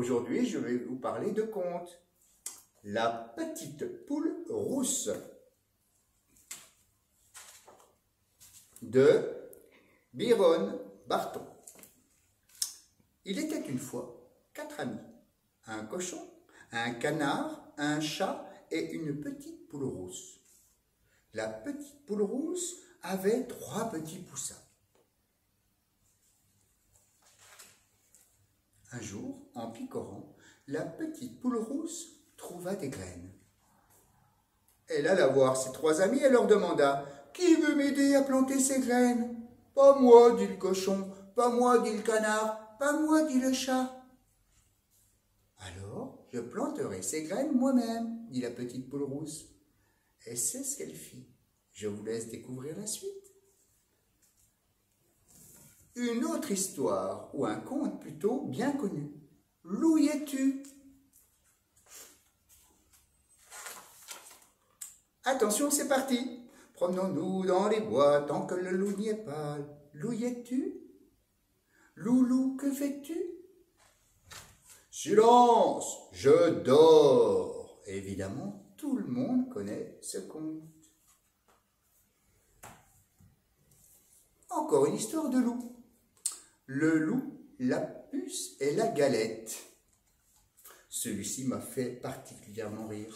Aujourd'hui, je vais vous parler de contes. La petite poule rousse de Byron Barton. Il était une fois 4 amis, un cochon, un canard, un chat et une petite poule rousse. La petite poule rousse avait 3 petits poussins. Un jour, en picorant, la petite poule rousse trouva des graines. Elle alla voir ses 3 amis et leur demanda « Qui veut m'aider à planter ces graines ?»« Pas moi, dit le cochon, pas moi, dit le canard, pas moi, dit le chat. »« Alors, je planterai ces graines moi-même, dit la petite poule rousse. » Et c'est ce qu'elle fit. Je vous laisse découvrir la suite. Une autre histoire, ou un conte plutôt bien connu. Loup y es-tu? Attention, c'est parti. Promenons-nous dans les bois tant que le loup n'y est pas. Loup y es-tu? Loulou, que fais-tu? Silence, je dors. Évidemment, tout le monde connaît ce conte. Encore une histoire de loup. Le loup, la puce et la galette. Celui-ci m'a fait particulièrement rire.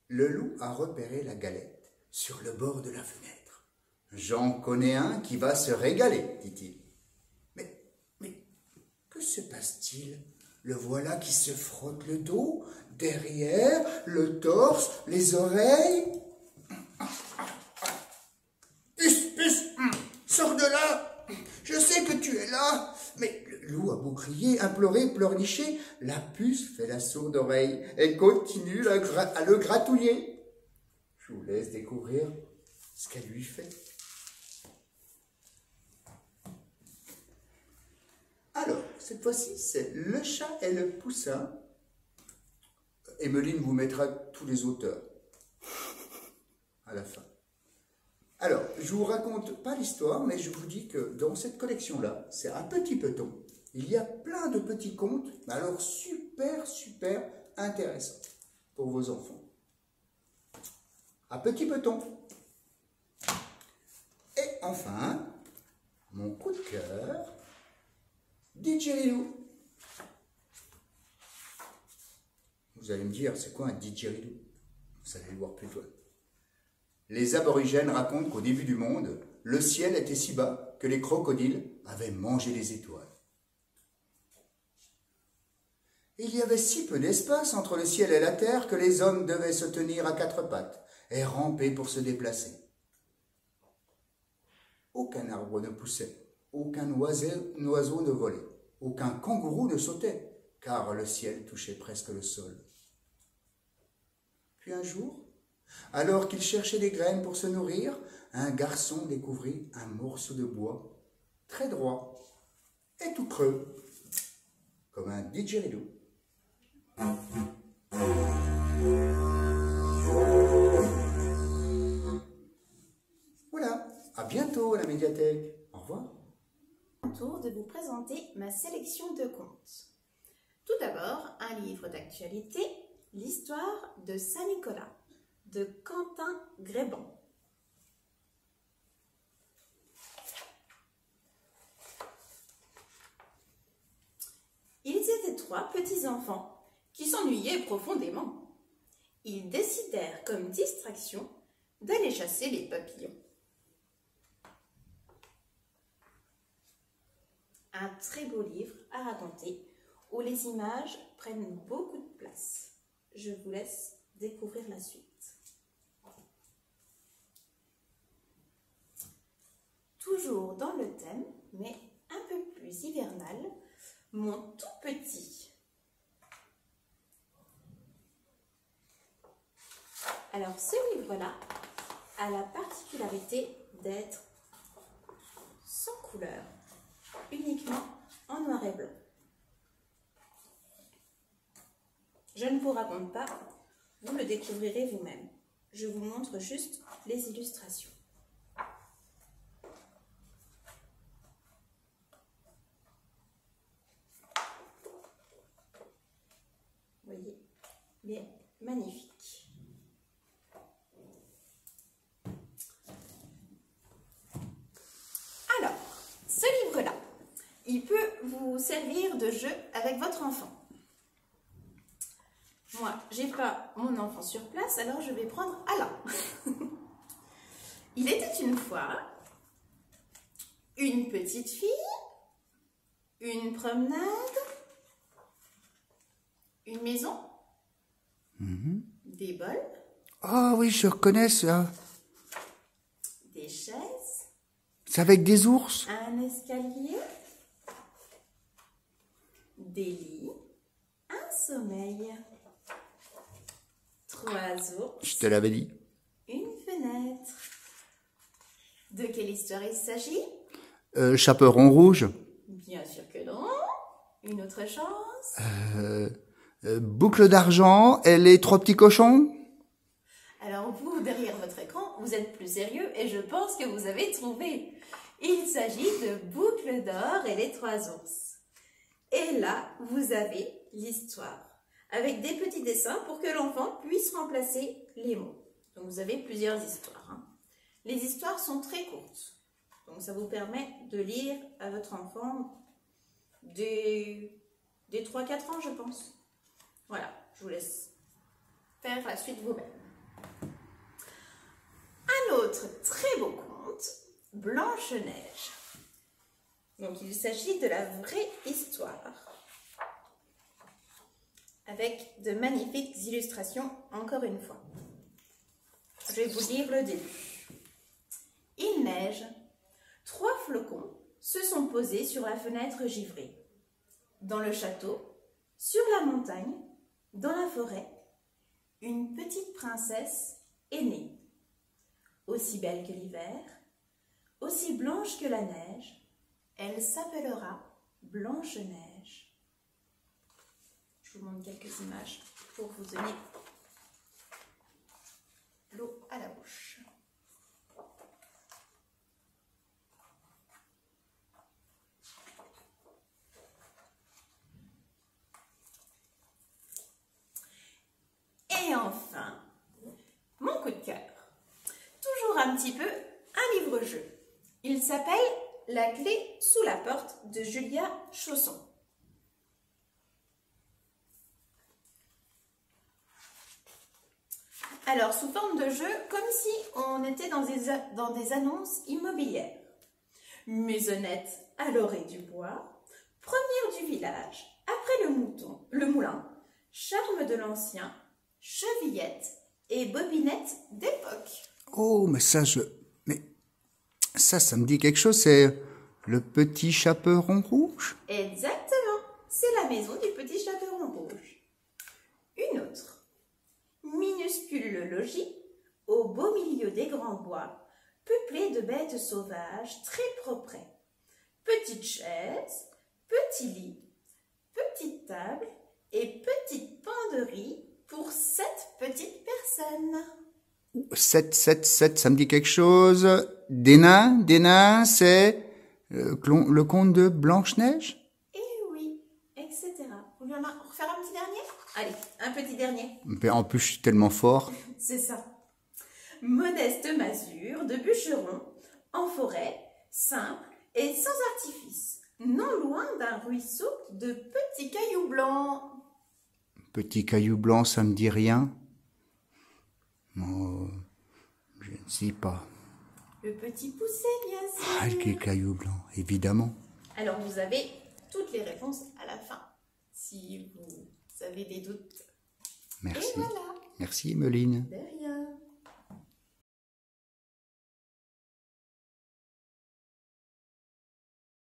Le loup a repéré la galette sur le bord de la fenêtre. « J'en connais un qui va se régaler, dit-il. » Mais, que se passe-t-il? Le voilà qui se frotte le dos, derrière, le torse, les oreilles. Sors de là! Je sais que tu es là! Mais le loup a beau crier, implorer, pleurnicher, la puce fait la sourde oreille et continue à le gratouiller. Je vous laisse découvrir ce qu'elle lui fait. Alors, cette fois-ci, c'est le chat et le poussin. Emeline vous mettra tous les auteurs à la fin. Alors, je ne vous raconte pas l'histoire, mais je vous dis que dans cette collection-là, c'est un petit peloton. Il y a plein de petits contes, alors super intéressants pour vos enfants. Un petit peloton. Et enfin, mon coup de cœur, didgeridoo. Vous allez me dire, c'est quoi un didgeridoo? Vous allez le voir plus loin. Les aborigènes racontent qu'au début du monde, le ciel était si bas que les crocodiles avaient mangé les étoiles. Il y avait si peu d'espace entre le ciel et la terre que les hommes devaient se tenir à 4 pattes et ramper pour se déplacer. Aucun arbre ne poussait, aucun oiseau ne volait, aucun kangourou ne sautait, car le ciel touchait presque le sol. Puis un jour, alors qu'il cherchait des graines pour se nourrir, un garçon découvrit un morceau de bois très droit et tout creux, comme un didgeridoo. Voilà, à bientôt à la médiathèque. Au revoir. Tour de vous présenter ma sélection de contes. Tout d'abord, un livre d'actualité, l'histoire de Saint-Nicolas, de Quentin Grébon. Ils étaient 3 petits-enfants qui s'ennuyaient profondément. Ils décidèrent comme distraction d'aller chasser les papillons. Un très beau livre à raconter où les images prennent beaucoup de place. Je vous laisse découvrir la suite. Toujours dans le thème, mais un peu plus hivernal, mon tout petit. Alors ce livre-là a la particularité d'être sans couleur, uniquement en noir et blanc. Je ne vous raconte pas, vous le découvrirez vous-même. Je vous montre juste les illustrations. Il est magnifique. Alors, ce livre-là, il peut vous servir de jeu avec votre enfant. Moi, j'ai pas mon enfant sur place, alors je vais prendre Alain. Il était une fois une petite fille, une promenade, une maison, des bols, Ah oui, je reconnais ça. des chaises, C'est avec des ours. un escalier, des lits, un sommeil, 3 ours, Je te l'avais dit. une fenêtre. De quelle histoire il s'agit? Chaperon rouge. Bien sûr que non. Une autre chance? Boucle d'argent et les 3 petits cochons. Alors vous, derrière votre écran, vous êtes plus sérieux et je pense que vous avez trouvé. Il s'agit de Boucle d'or et les 3 ours. Et là, vous avez l'histoire, avec des petits dessins pour que l'enfant puisse remplacer les mots. Donc vous avez plusieurs histoires, hein. Les histoires sont très courtes, donc ça vous permet de lire à votre enfant des 3-4 ans, je pense. Voilà, je vous laisse faire la suite vous-même. Un autre très beau conte, Blanche-Neige. Donc il s'agit de la vraie histoire, avec de magnifiques illustrations, encore une fois. Je vais vous lire le début. Il neige. 3 flocons se sont posés sur la fenêtre givrée. Dans le château, sur la montagne, dans la forêt, une petite princesse est née. Aussi belle que l'hiver, aussi blanche que la neige, elle s'appellera Blanche-Neige. Je vous montre quelques images pour vous donner l'eau à la bouche. Et enfin, mon coup de cœur. Toujours un petit peu un livre-jeu. Il s'appelle La clé sous la porte de Julia Chausson. Alors, sous forme de jeu, comme si on était dans des annonces immobilières. Maisonnette à l'orée du bois, première du village, après le moulin, charme de l'ancien, chevillette et bobinette d'époque. Oh, mais ça me dit quelque chose, c'est le petit chaperon rouge. Exactement, c'est la maison du petit chaperon rouge. Une autre, minuscule logis, au beau milieu des grands bois, peuplé de bêtes sauvages très propres. Petite chaise, petit lit, petite table et petite penderie pour 7 petites personnes. 7, ça me dit quelque chose. Des nains, c'est le conte de Blanche-Neige. Et oui, etc. Vous voulez en refaire un petit dernier? Allez, un petit dernier. Mais en plus, je suis tellement fort. C'est ça. Modeste masure de bûcheron, en forêt, simple et sans artifice, non loin d'un ruisseau de petits cailloux blancs. Petit caillou blanc, ça me dit rien. Oh, je ne sais pas. Le petit poussé, bien sûr. Ah, le caillou blanc, évidemment. Alors, vous avez toutes les réponses à la fin, si vous avez des doutes. Merci. Et voilà. Merci, Emeline. De rien.